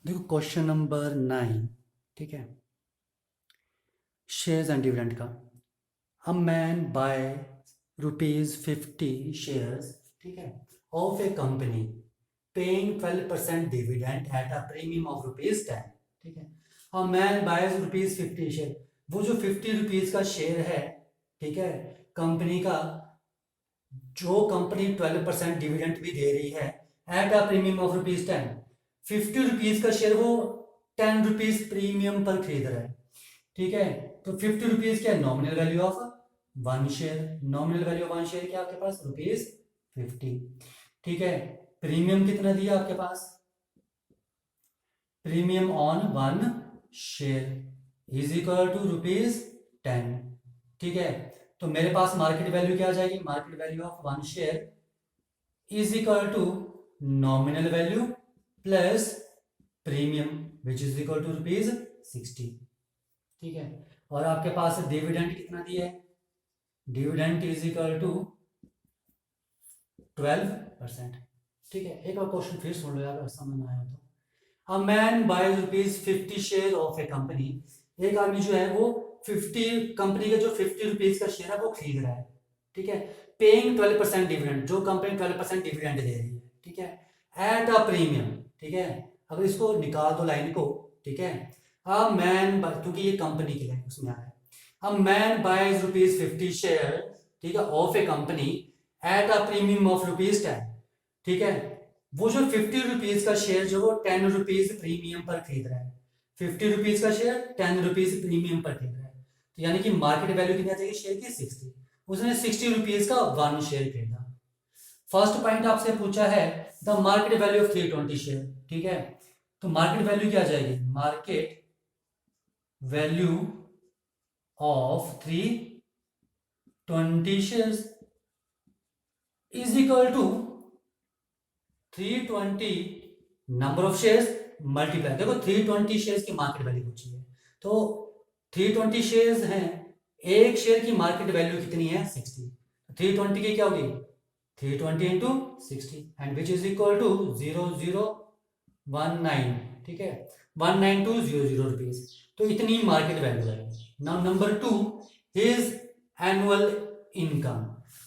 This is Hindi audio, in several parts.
देखो क्वेश्चन नंबर 9, ठीक है। शेयर्स एंड डिविडेंड का। अ मैन बाय ₹50 शेयर्स, ठीक है, of a company paying 12% dividend at a premium of ₹10, ठीक है। अ मैन बायज ₹50 शेयर, वो जो ₹50 का शेयर है, ठीक है, कंपनी का, जो कंपनी 12% डिविडेंड भी दे रही है एट अ प्रीमियम ऑफ ₹10, ₹50 का शेयर वो ₹10 प्रीमियम पर खरीद रहा है, ठीक है। तो ₹50 क्या nominal value of one share, nominal value of one share क्या आपके पास ₹50, ठीक है। प्रीमियम कितना दिया आपके पास, premium on one share is equal to ₹10, ठीक है। तो मेरे पास मार्केट वैल्यू क्या आ जाएगी, market value of one share is equal to nominal value plus premium which is equal to ₹60, ठीक है। और आपके पास डिविडेंड कितना दिया है, डिविडेंड इज इक्वल टू 12%, ठीक है। एक और क्वेश्चन फिर सुन लो यार, अगर समझ में आया तो। A man buys ₹50 share of a company, एक आदमी जो है वो 50 कंपनी का जो ₹50 का शेयर है वो खरीद रहा है, ठीक है। पेइंग 12% डिविडेंड, जो कंपनी 12% डिविडेंड दे रही है, ठीक है, एट अ प्रीमियम, ठीक है। अगर इसको निकाल दो लाइन को, ठीक है। अ मैन, क्योंकि ये कंपनी के लिए उसमें आ रहा है, अ मैन बाइज ₹50 शेयर, ठीक है, of a company at a premium of ₹10, ठीक है। वो जो ₹50 का शेयर जो वो ₹10 प्रीमियम पर खरीद रहा है, ₹50 का शेयर ₹10 प्रीमियम पर खरीद रहा है, तो यानी कि मार्केट वैल्यू कितनी आ जाएगी शेयर की 60, उसने ₹60 का वन शेयर खरीदा। फर्स्ट पॉइंट आपसे पूछा है the market value of 320 share, ठीक है। तो मार्केट वैल्यू क्या आ जाएगी, market value of 320 share is equal to 320 number of shares multiply, देखो 320 शेयर्स की मार्केट वैल्यू पूछी है, तो 320 शेयर्स हैं, एक शेयर की मार्केट वैल्यू कितनी है 60, 320 की क्या होगी 320 into 60 and which is equal to 0019, ठीक है, 19200 रुपीज, तो इतनी मार्केट वैल्यू है। Now number 2, his annual income,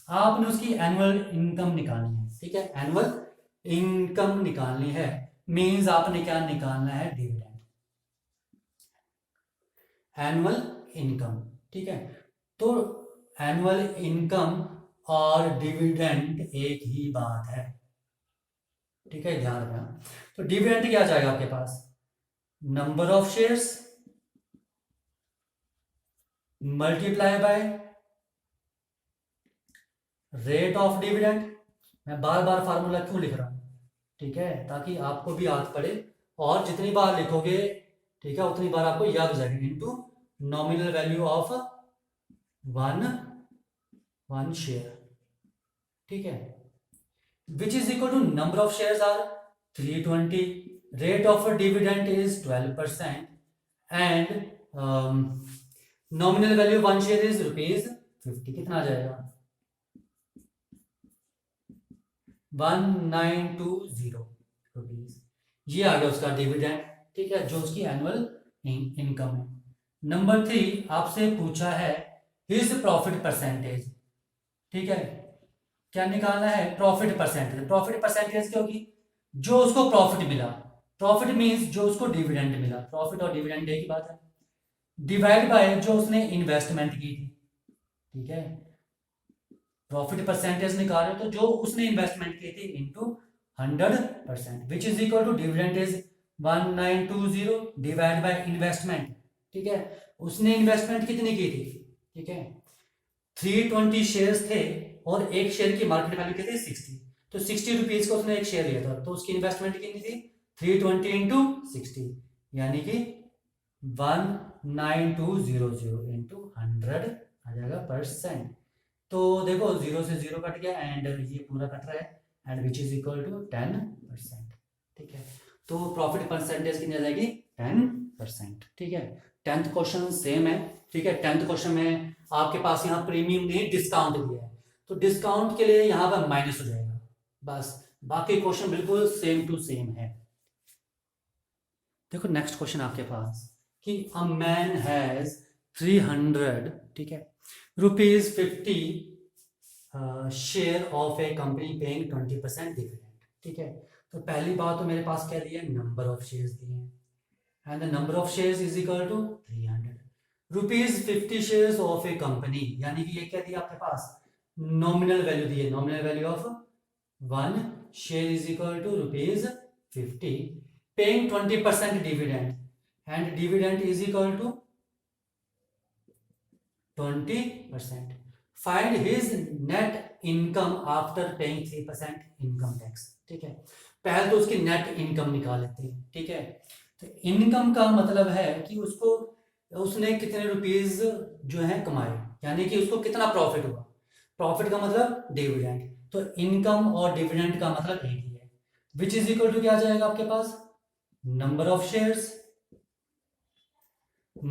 आपने उसकी एनुअल इनकम निकालनी है, ठीक है, एनुअल इनकम निकालनी है, मींस आपने क्या निकालना है, डिविडेंड, एनुअल इनकम, ठीक है। तो एनुअल इनकम और डिविडेंड एक ही बात है, ठीक है, ध्यान रखना। तो डिविडेंड क्या आ जाएगा आपके पास, number of shares multiply by rate of dividend, मैं बार बार फार्मूला क्यों लिख रहा हूं, ठीक है, ताकि आपको भी याद पड़े, और जितनी बार लिखोगे, ठीक है, उतनी बार आपको याद हो जाएगा, into nominal value of one one share, ठीक है, which is equal to number of shares are 320, rate of dividend is 12% and nominal value one share is ₹50, कितना आ जाएगा 1920 रुपीज, ये आ गया उसका डिविडेंड, ठीक है, जो उसकी एनुअल इनकम है। नंबर 3 आपसे पूछा है हिज प्रॉफिट परसेंटेज, ठीक है, क्या निकालना है, प्रॉफिट परसेंटेज, प्रॉफिट परसेंटेज क्या होगी, जो उसको प्रॉफिट मिला, प्रॉफिट मींस जो उसको डिविडेंड मिला, प्रॉफिट और डिविडेंड एक ही बात है, डिवाइड बाय जो उसने इन्वेस्टमेंट की थी, ठीक है, प्रॉफिट परसेंटेज निकाले तो जो उसने इन्वेस्टमेंट की थी into 100%, which is equal to dividend is 1920 divide by investment, ठीक है, उसने इन्वेस्टमेंट कितनी की थी, ठीक है, 320 शेयर्स थे और एक शेयर की मार्केट वैल्यू कितनी 60, तो ₹60 का उसने एक शेयर लिया था, तो उसकी इन्वेस्टमेंट कितनी थी 320 इंटू 60, यानी कि 19200 इंटू 100 आ जाएगा परसेंट। तो देखो जीरो से जीरो कट गया एंड ये पूरा कट रहा है and which is equal to 10%, ठीक है। तो प्रॉफिट परसेंटेज कितनी आ जाएगी 10%, ठीक है। 10th क्वेश्चन सेम है, ठीक है, 10th क्वेश्चन में आपके पास यहाँ प्रीमियम नहीं डिस्काउंट दिया है, तो डिस्काउंट के लिए यहाँ पर माइनस हो जाएगा, बस बाकी क्वेश्चन बिल्कुल सेम टू सेम है। देखो नेक्स्ट क्वेश्चन आपके पास कि अ मैन हैज 300, ठीक है, ₹50 share of a company paying 20% dividend, ठीक है। तो पहली बात तो मेरे पास क्या दिया है, नंबर ऑफ शेयर्स दिए हैं, and the number of shares is equal to 300। ₹50 shares of a company, यानी कि ये क्या दिया आपके पास, नॉमिनल वैल्यू दी है, nominal value of 1 share is equal to ₹50, paying 20% dividend, and dividend is equal to 20%। Find his net income after paying 3% income tax, ठीक है। पहले तो उसकी नेट इनकम निकाल लेते हैं, ठीक है। तो इनकम का मतलब है कि उसने कितने रुपीज जो है कमाए, यानी कि उसको कितना प्रॉफिट हुआ। प्रॉफिट का मतलब डिविडेंड, तो इनकम और डिविडेंड का मतलब एक ही है, विच इज इक्वल टू क्या आ जाएगा आपके पास, number of shares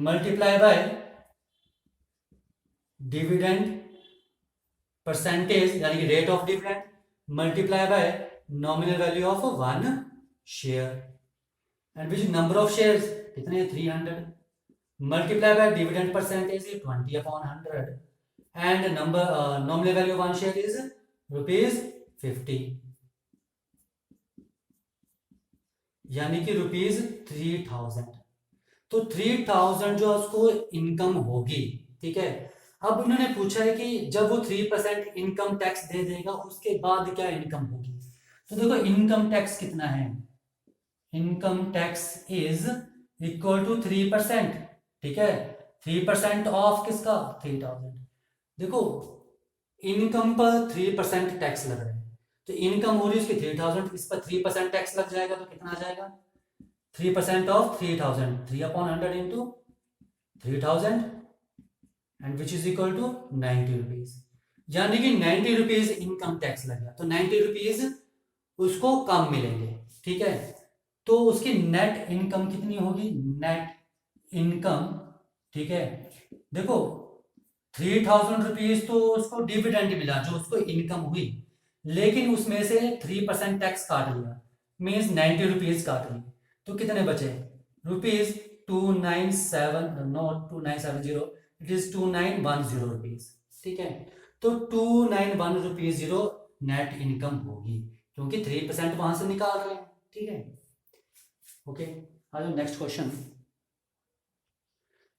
multiply by dividend percentage, यानी कि rate of dividend, multiply by nominal value of 1 share, and which number of shares कितने, 300, multiply by dividend percentage 20/100, and number nominal value 1 share is ₹50, यानी कि ₹3000। तो 3000 जो उसको इनकम होगी, ठीक है। अब उन्होंने पूछा है कि जब वो 3% इनकम टैक्स दे देगा उसके बाद क्या इनकम होगी। तो देखो इनकम टैक्स कितना है, income tax is equal to 3%, ठीक है। 3% ऑफ किसका, 3000। देखो इनकम पर 3% टैक्स लग रहा है, तो इनकम हो रही है उसकी 3000, इस पर 3% टैक्स लग जाएगा, तो कितना आ जाएगा, 3% of 3000, 3/100 into 3000, and which is equal to 90 rupees, यानी कि 90 रुपीज इनकम टैक्स लग गया, तो 90 रुपीज उसको कम मिलेंगे, ठीक है। तो उसकी नेट इनकम कितनी होगी, नेट इनकम, ठीक है। देखो 3000 रुपीज तो उसको डिविडेंड मिला, जो उसको इनकम हुई, लेकिन उसमें से 3% टैक्स काट लिया, मीन्स 90 रुपीज काट लिए, तो कितने बचे, ₹2970, नॉट 2970, इट इज 2910 रुपीज, ठीक है। तो 2910 नेट इनकम होगी, क्योंकि 3% वहां से निकाल रहे हैं, ठीक है। ओके, आ जाओ नेक्स्ट क्वेश्चन।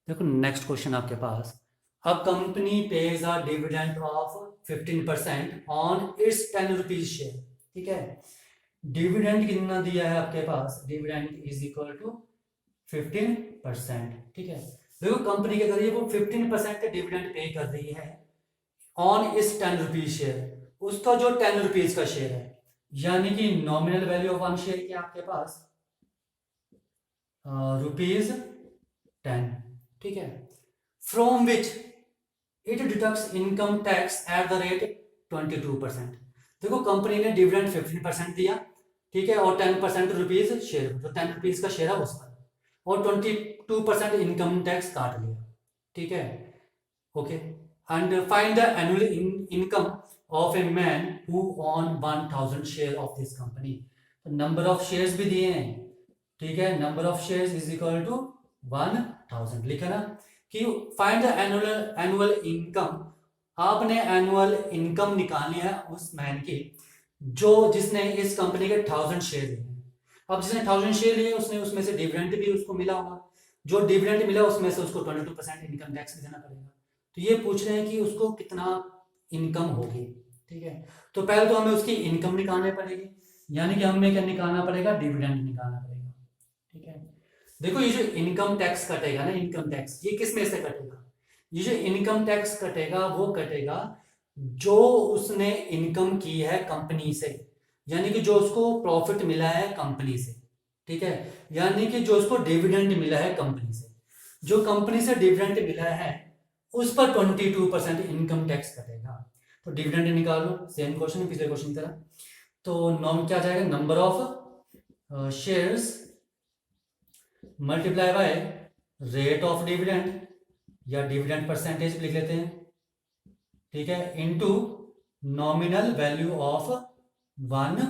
देखो नेक्स्ट क्वेश्चन आपके पास, a company pays a dividend of 15% on its 10 rupees share, ठीक है। डिविडेंड कितना दिया है आपके पास, डिविडेंड इज इक्वल टू 15%, ठीक है। देखो कंपनी के जरिए वो 15% डिविडेंड पे कर रही है ऑन इस 10 रुपीज शेयर, उसका जो 10 रुपीज का शेयर है, यानी कि नॉमिनल वैल्यू ऑफ 1 शेयर क्या आपके पास, ₹10, ठीक है। From which it deducts income tax at the rate 22%। देखो कंपनी ने डिविडेंड 15% दिया, ठीक है, और 10% रुपीज शेयर, जो 10 रुपीज का शेयर है उस पर, और 22% इनकम टैक्स काट लिया, ठीक है। Okay, and find the annual income of a man who own 1000 share of this company. Number of shares भी दिए हैं, ठीक है, number of shares is equal to 1000, लिखा ना, कि फाइंड द एनुअल इनकम, आपने एनुअल इनकम निकालनी है उस मैन की जिसने इस कंपनी के 1000 शेयर लिए। अब जिसने 1000 शेयर लिए उसने उसमें से डिविडेंड भी उसको मिला होगा, जो डिविडेंड मिला उसमें से उसको 22% इनकम टैक्स भी देना पड़ेगा। तो ये पूछ रहे हैं कि उसको कितना इनकम होगी, ठीक है। तो पहले तो हमें उसकी इनकम निकालनी पड़ेगी, यानी कि हमें क्या निकालना पड़ेगा, डिविडेंड निकालना पड़ेगा, ठीक है। देखो ये जो इनकम टैक्स कटेगा ना, इनकम टैक्स ये किस में से कटेगा, ये जो इनकम टैक्स कटेगा वो कटेगा जो उसने इनकम की है कंपनी से, यानी कि जो उसको प्रॉफिट मिला है कंपनी से, ठीक है, यानी कि जो उसको डिविडेंड मिला है कंपनी से, जो कंपनी से डिविडेंड मिला है उस पर 22% इनकम टैक्स कटेगा। तो डिविडेंड निकालो, सेम क्वेश्चन पिछले क्वेश्चन की तरह। तो नॉम क्या जाएगा, number of shares multiply by rate of dividend, या डिविडेंड परसेंटेज लिख लेते हैं, ठीक है, into nominal value of 1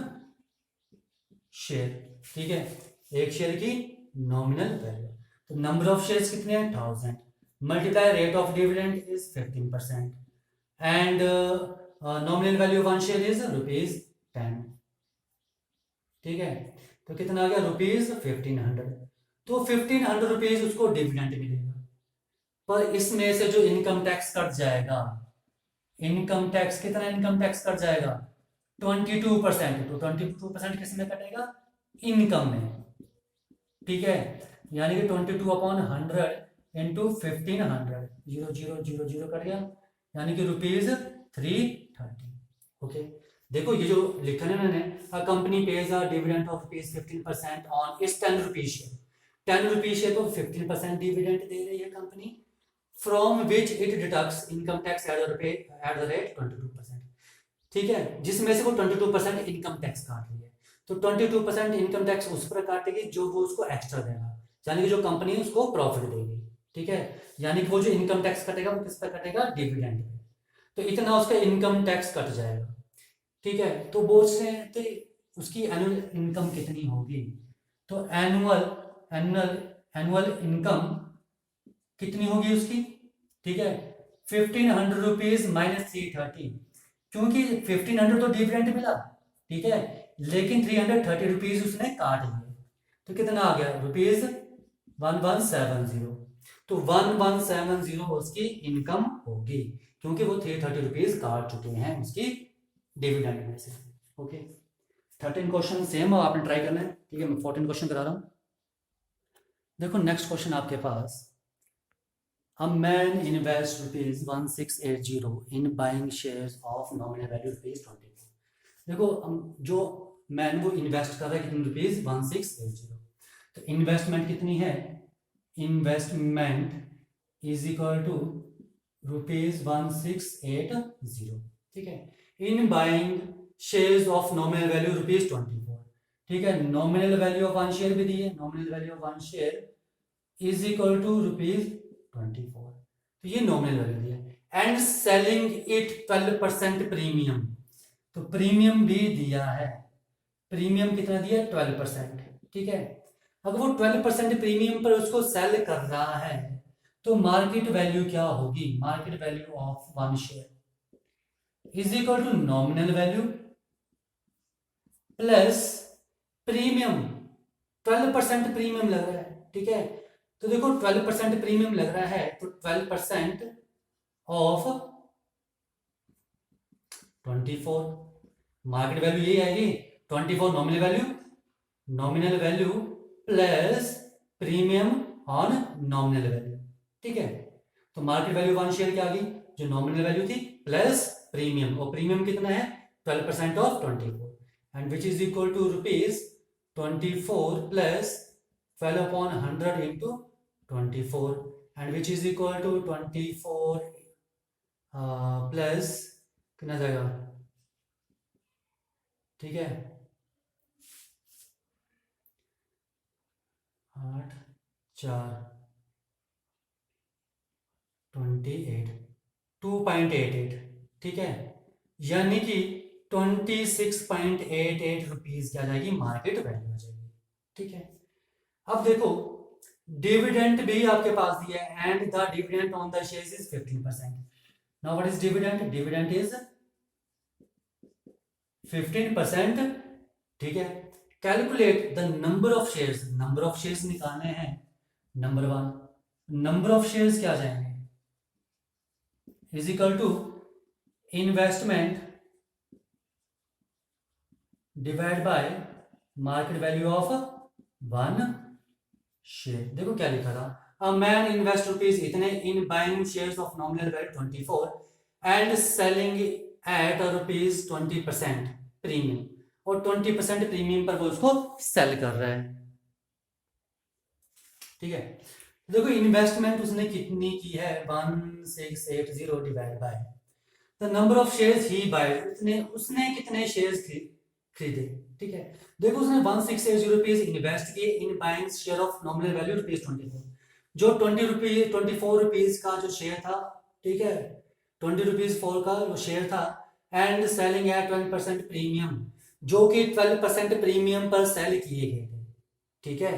share, ठीक है, एक शेयर की नॉमिनल वैल्यू। तो नंबर ऑफ शेयर्स कितने हैं 1000 multiply rate of dividend is 15% and nominal value of one share is ₹10। ठीक है, तो कितना आ गया ₹1500। तो ₹1500 उसको डिविडेंड मिलेगा, पर इसमें से जो इनकम टैक्स कट जाएगा, इनकम टैक्स कितना इनकम टैक्स कट जाएगा 22%। तो 22% किस में कटेगा इनकम में। ठीक है, यानी कि 22/100 into 1500 zero zero zero zero cut गया, यानी कि ₹330। ओके, देखो ये जो लिखा है मैंने, अ company pays a dividend of ₹15% on इस ₹10 शेयर। ₹10 शेयर तो 15% डिविडेंड दे रही है company, from which it deducts income tax at the rate 22%। ठीक है, जिसमें से वो 22% इनकम टैक्स काट रही है। तो 22% इनकम टैक्स उस पर काटेगी जो वो उसको एक्स्ट्रा देगा, यानी कि जो कंपनी उसको प्रॉफिट देगी। ठीक है, यानी कि वो जो इनकम टैक्स कटेगा वो किस पर कटेगा डिविडेंड पे। तो इतना उसका इनकम टैक्स कट जाएगा। ठीक है, तो बोझ से तो उसकी एनुअल इनकम कितनी होगी, तो एनुअल एनुअल एनुअल इनकम कितनी होगी उसकी। ठीक है, ₹1500 माइनस 330, क्योंकि 1500 तो डिविडेंड मिला। ठीक है, लेकिन ₹330 उसने काट लिए, तो कितना आ गया ₹1170। तो 1170 उसकी इनकम होगी, क्योंकि वो ₹330 काट चुके हैं उसकी डिविडेंड में से। ओके, 13 क्वेश्चन सेम हो, आपने ट्राई करना है। ठीक है, मैं 14 क्वेश्चन करा रहा हूँ। देखो नेक्स्ट क्वेश्चन आपके पास, A man invests ₹1680 in buying shares of nominal value ₹24। देखो जो मैन वो इन्वेस्ट कर रहा है कितने रुपीज 1680। तो इन्वेस्टमेंट कितनी है, इन्वेस्टमेंट इज इक्वल टू ₹1680। ठीक है, in buying shares of nominal value ₹24। ठीक है, nominal value of one share भी दी है, nominal value of one share is equal to ₹24। तो ये नॉमिनल वैल्यू दिया, एंड सेलिंग इट 12% प्रीमियम। तो प्रीमियम भी दिया है, प्रीमियम कितना दिया 12%। ठीक है, अगर वो 12% प्रीमियम पर उसको सेल कर रहा है तो मार्केट वैल्यू क्या होगी, market value of one share is equal to nominal value plus premium. 12% premium लग रहा है। ठीक है, तो देखो 12% प्रीमियम लग रहा है, तो 12% ऑफ 24, मार्केट वैल्यू यही आएगी 24 nominal value plus premium on nominal value. ठीक है, तो मार्केट वैल्यू वन शेयर क्या आ गई, जो नॉमिनल वैल्यू थी प्लस प्रीमियम, और प्रीमियम कितना है 12% of 24, and which is equal to ₹24 plus 12/100 into 24, and which is equal to 24 plus कितना जाएगा। ठीक है, 8 4 28 2.88। ठीक है, यानी कि 26.88 रुपीज क्या जाएगी मार्केट वैल्यू हो जाएगी। ठीक है, अब देखो डिविडेंड भी आपके पास दिया है, and the dividend on the shares is 15%। Now what is dividend, dividend is 15%। ठीक है, calculate the number of shares, number of shares निकालने हैं। Number one, number of shares क्या जाएंगे is equal to investment divide by market value of one share. देखो क्या लिखा था, अ मैन इन्वेस्ट रुपीज इतने in buying shares of nominal value 24 and selling at ₹20% premium, और 20% प्रीमियम पर वो उसको सेल कर रहा है। ठीक है, देखो इन्वेस्टमेंट उसने कितनी की है 1680 divide by the number of shares he buy, उसने कितने शेयर्स खरीदे। ठीक है, देखो उसने 1680 रुपीज इन्वेस्ट किए in buying share of nominal value ₹24, जो 24 रुपीज का जो शेयर था। ठीक है, 20 रुपीज का जो शेयर था, एंड सेलिंग एट 12% प्रीमियम, जो कि 12% प्रीमियम पर सेल किए गए थे। ठीक है,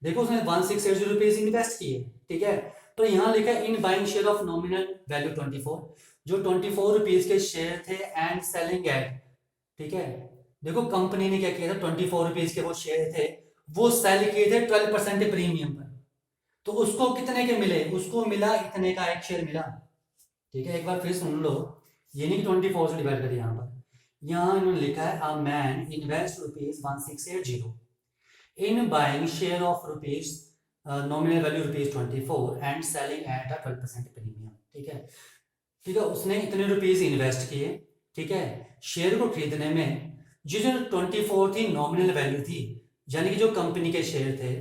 देखो उसने 1680 रुपीज इन्वेस्ट किए, ठीक है। तो यहाँ लिखा है in buying share of nominal value 24, जो 24 रुपीज के शेयर थे एंड सेलिंग एट, ठीक है। देखो कंपनी ने क्या किया था, 24 रुपीज के वो शेयर थे, वो सेल किए थे 12% प्रीमियम पर। तो उसको कितने के मिले, उसको मिला इतने का एक शेयर मिला, ठीक है। एक बार फिर सुन लो, ये नहीं कि 24 से डिवाइड करिए, यहाँ पर यहाँ इन्होंने लिखा है अ man invest rupees 1680 in buying share of rupees nominal value rupees 24 and selling at a 12% premium, ठीक है। ठीक है, उसने इतने रुपीज इन्वेस्ट किए, ठीक है, शेयर को खरीदने में। जो 24 थी नॉमिनल वैल्यू थी, यानी कि जो कंपनी के शेयर थे,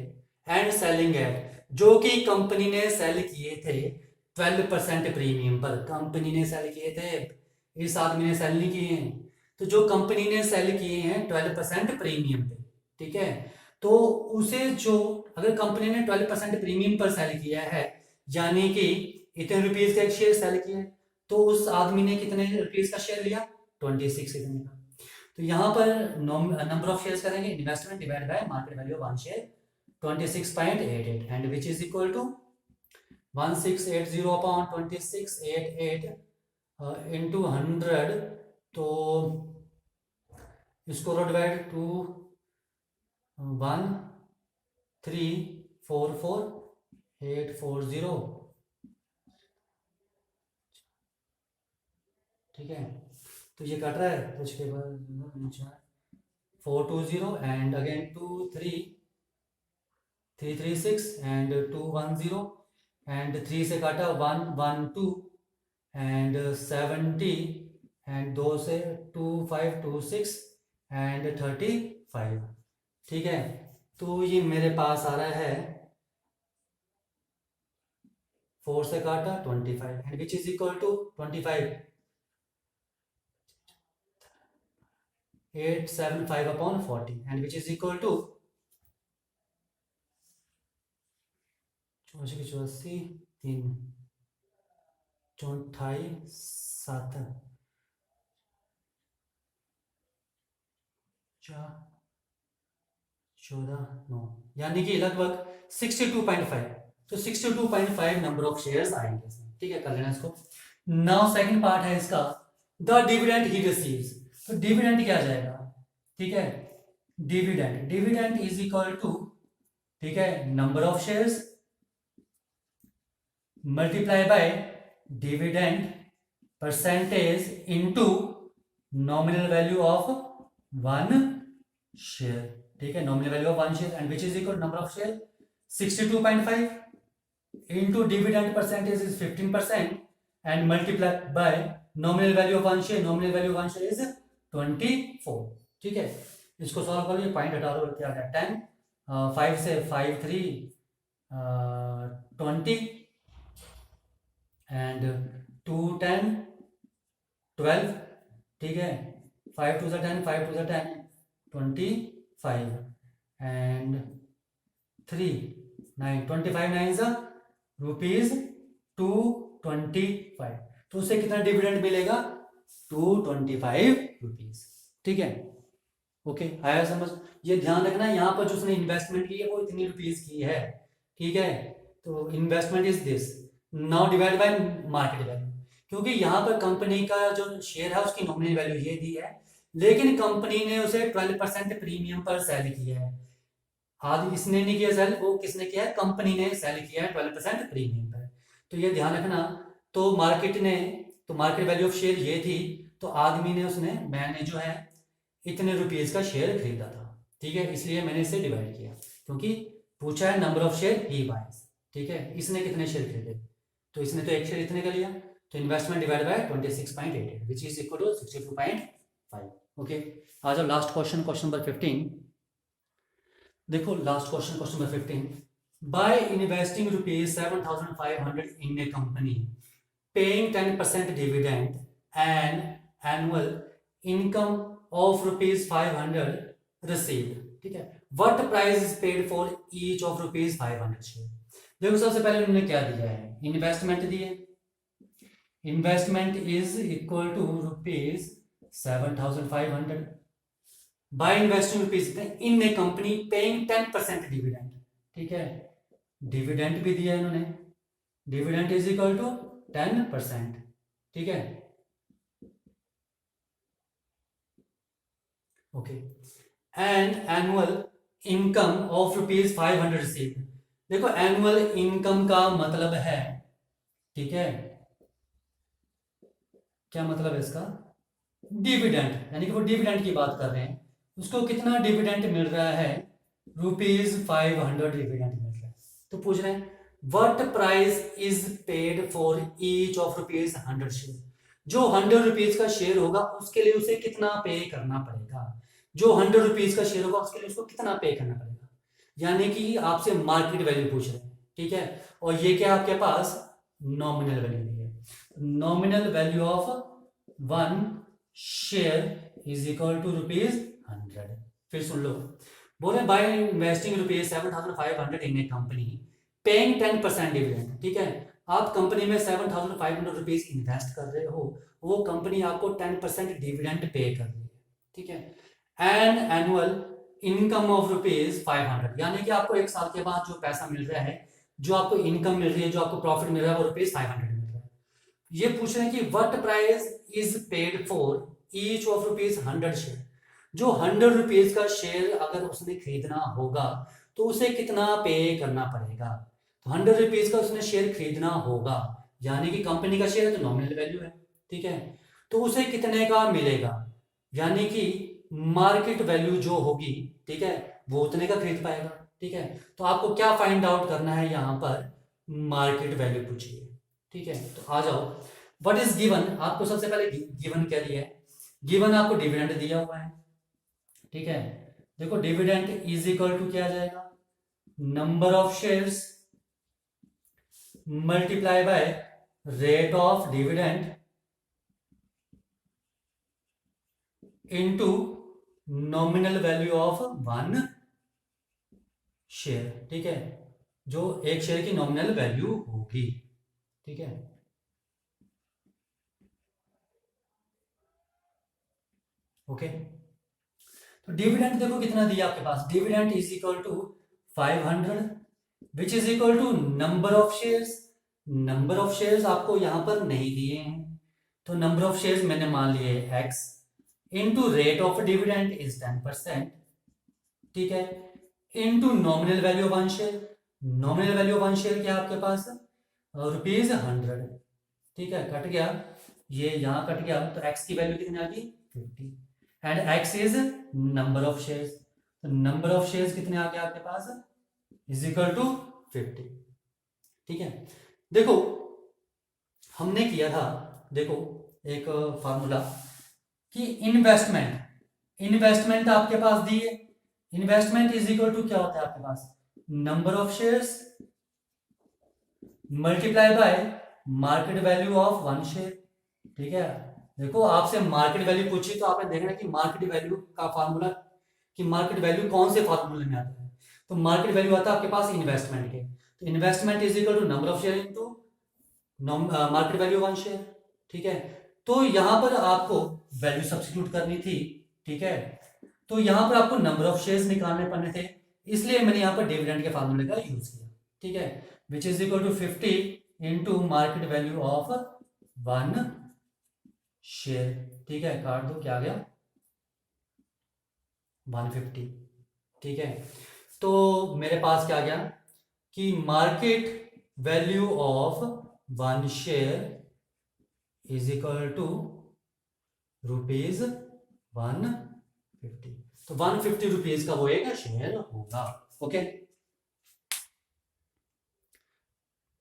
एंड सेलिंग एट, जो कि कंपनी ने सेल किए थे 12% प्रीमियम पर। कंपनी ने सेल किए थे, इस आदमी ने सेल नहीं किए हैं। तो जो कंपनी ने सेल किए हैं 12% प्रीमियम पे, ठीक है। तो उसे जो, अगर कंपनी ने 12% प्रीमियम पर सेल किया है, यानी कि इतने रुपीज का एक शेयर सेल किया, तो उस आदमी ने कितने रुपीज का शेयर लिया, 26 इतने का। तो यहाँ पर नंबर ऑफ शेयर्स करेंगे, investment divide by market value of one share 26.88 and which is equal to 1680 upon 2688 into 100। तो इसको डिवाइड टू 1344840, ठीक है। तो ये कट रहा है, तो इसके बाद 420 एंड अगेन 2336 एंड 210 एंड 3 से काटा 112 एंड 70 एंड 2 से 2526 एंड 35, ठीक है। तो ये मेरे पास आ रहा है 4 से काटा 25 and which is equal to 25 875 upon 40 and which is equal to 84 3 24 7 4 14 9, यानी कि लगभग 62.5। तो 62.5 नंबर ऑफ शेयर्स आएंगे, ठीक है। कर लेना इसको। नाउ सेकंड पार्ट है इसका, द डिविडेंड ही रिसीव्स। तो डिविडेंड क्या आ जाएगा, ठीक है। Dividend, dividend is equal to, ठीक है, number of shares multiply by dividend percentage into nominal value of one share, ठीक है। Nominal value of one share and which is equal number of share 62.5 into dividend percentage is 15% and multiply by nominal value of one share, nominal value of one share is 24, ठीक है। इसको सॉल्व कर लो, पॉइंट हटा दो, क्या आ गया 10, 5 से 5 3 20 एंड 2 10 12, ठीक है। 5 2 10 5 2 10 25 एंड 3 9 25 9 रुपीज 225। तो उससे कितना डिविडेंड मिलेगा, 225 रुपीज, ठीक है। ओके, आया समझ। ये ध्यान रखना, यहाँ पर जो उसने इन्वेस्टमेंट की है वो इतनी रुपीज की है, ठीक है। तो investment is this, now divide by market value, क्योंकि यहाँ पर कंपनी का जो शेयर है उसकी नॉमिनल वैल्यू ये दी है, लेकिन कंपनी ने उसे 12% प्रीमियम पर सेल किया है। आज इसने नहीं किया सेल, वो किसने किया है, कंपनी ने सेल किया है 12% प्रीमियम पर। तो ये ध्यान रखना। तो मार्केट ने, तो मार्केट वैल्यू ऑफ शेयर ये थी, तो आदमी ने, उसने, मैंने जो है इतने रुपीज का शेयर खरीदा था, ठीक है। इसलिए मैंने इसे डिवाइड किया, क्योंकि पूछा है number of share he buys, ठीक है। इसने कितने शेयर खरीदे, तो इसने तो एक शेयर इतने का लिया, तो investment divide by 26.88 which is equal to 62.5। Okay, आ जाओ लास्ट क्वेश्चन, क्वेश्चन नंबर 15। देखो last question, question number 15, by investing rupees 7,500 in a company paying 10% dividend and annual income of rupees 500 received, ठीक है, what price is paid for each of rupees 500 share. देखो सबसे पहले उन्होंने क्या दिया है, इन्वेस्टमेंट दी है। Investment is equal to rupees 7,500 by investing rupees in a company paying 10% dividend, ठीक है, डिविडेंड भी दिया इन्होंने, डिविडेंड इज इक्वल टू 10%, ठीक है, okay, and annual income of ₹500 receive. देखो एनुअल इनकम का मतलब है, ठीक है, क्या मतलब है इसका, डिविडेंड, यानी कि वो डिविडेंड की बात कर रहे हैं, उसको कितना डिविडेंड मिल रहा है, ₹500 डिविडेंड मिल रहा है। तो पूछ रहे हैं what price is paid for each of ₹100 share, जो ₹100 का शेयर होगा उसके लिए उसे कितना पे करना पड़ेगा, जो ₹100 का शेयर होगा उसके लिए उसको कितना पे करना पड़ेगा, यानी कि आपसे मार्केट वैल्यू पूछ रहे हैं, ठीक है, और ये क्या आपके पास नॉमिनल वैल्यू दी है, nominal value of 1 share is equal to ₹100। फिर सुन लो, बोले by investing ₹7,500 in a company paying 10% dividend, ठीक है, आप कंपनी में ₹7,500 इन्वेस्ट कर रहे हो, वो कंपनी आपको 10% डिविडेंड पे कर रही है, ठीक है, एंड एनुअल इनकम ऑफ ₹500, यानी कि आपको एक साल के बाद जो पैसा मिल रहा है, जो आपको इनकम मिल रही है, जो आपको प्रॉफिट मिल रहा है, वो ₹500 मिल रहा है। ये पूछ रहे हैं कि what price is paid for each of ₹100 share, जो ₹100 का शेयर अगर उसने खरीदना होगा तो उसे कितना पे करना पड़ेगा, तो ₹100 का उसने शेयर खरीदना होगा, यानी कि कंपनी का शेयर है तो नॉमिनल वैल्यू है, ठीक है, तो उसे कितने का मिलेगा, यानी कि मार्केट वैल्यू जो होगी, ठीक है, वो उतने का खरीद पाएगा, ठीक है, तो आपको क्या फाइंड आउट करना है, यहां पर मार्केट वैल्यू पूछिए, ठीक है, तो आ जाओ, व्हाट इज गिवन, आपको सबसे पहले गिवन क्या दिया है, गिवन आपको डिविडेंड दिया हुआ है, ठीक है, देखो डिविडेंड इज इक्वल टू क्या आ जाएगा, number of shares multiply by rate of dividend into nominal value of 1 share, ठीक है, जो एक शेयर की नॉमिनल वैल्यू होगी, ठीक है, ओके, तो डिविडेंड देखो कितना दिया आपके पास, dividend is equal to 500 which is equal to number of shares, number of shares आपको यहां पर नहीं दिए हैं, तो नंबर ऑफ शेयर्स मैंने मान लिए x into rate of dividend is 10%, ठीक है, into nominal value of 1 share, nominal value of 1 share क्या आपके पास ₹100, ठीक है, कट गया, ये यहां कट गया, तो x की वैल्यू कितनी आ गई 50, and x is number of shares, तो नंबर ऑफ शेयर्स कितने आ गए आपके पास इज इक्वल टू 50, ठीक है, देखो हमने किया था, देखो एक फार्मूला कि इन्वेस्टमेंट आपके पास दी है, इन्वेस्टमेंट इज इक्वल टू क्या होता है आपके पास, number of shares multiply by market value of 1 share, ठीक है, देखो आपसे मार्केट वैल्यू पूछी तो आपने देखना कि मार्केट वैल्यू का फार्मूला, कि मार्केट वैल्यू कौन से फार्मूले में आता है, तो मार्केट वैल्यू आता है आपके पास इन्वेस्टमेंट के, तो investment is equal to number of share into market value 1 share, ठीक है, तो यहां पर आपको वैल्यू सब्स्टिट्यूट करनी थी, ठीक है, तो यहां पर आपको नंबर ऑफ शेयर्स निकालने पड़ने थे, इसलिए मैंने यहां पर डिविडेंड के फार्मूले का यूज किया, ठीक है, which is equal to 50 into market value of 1 share, ठीक है, काट दो, क्या आ गया 150, ठीक है, तो मेरे पास क्या आ गया कि market value of 1 share is equal to ₹150, तो ₹150 का वो एक शेयर होगा, ओके।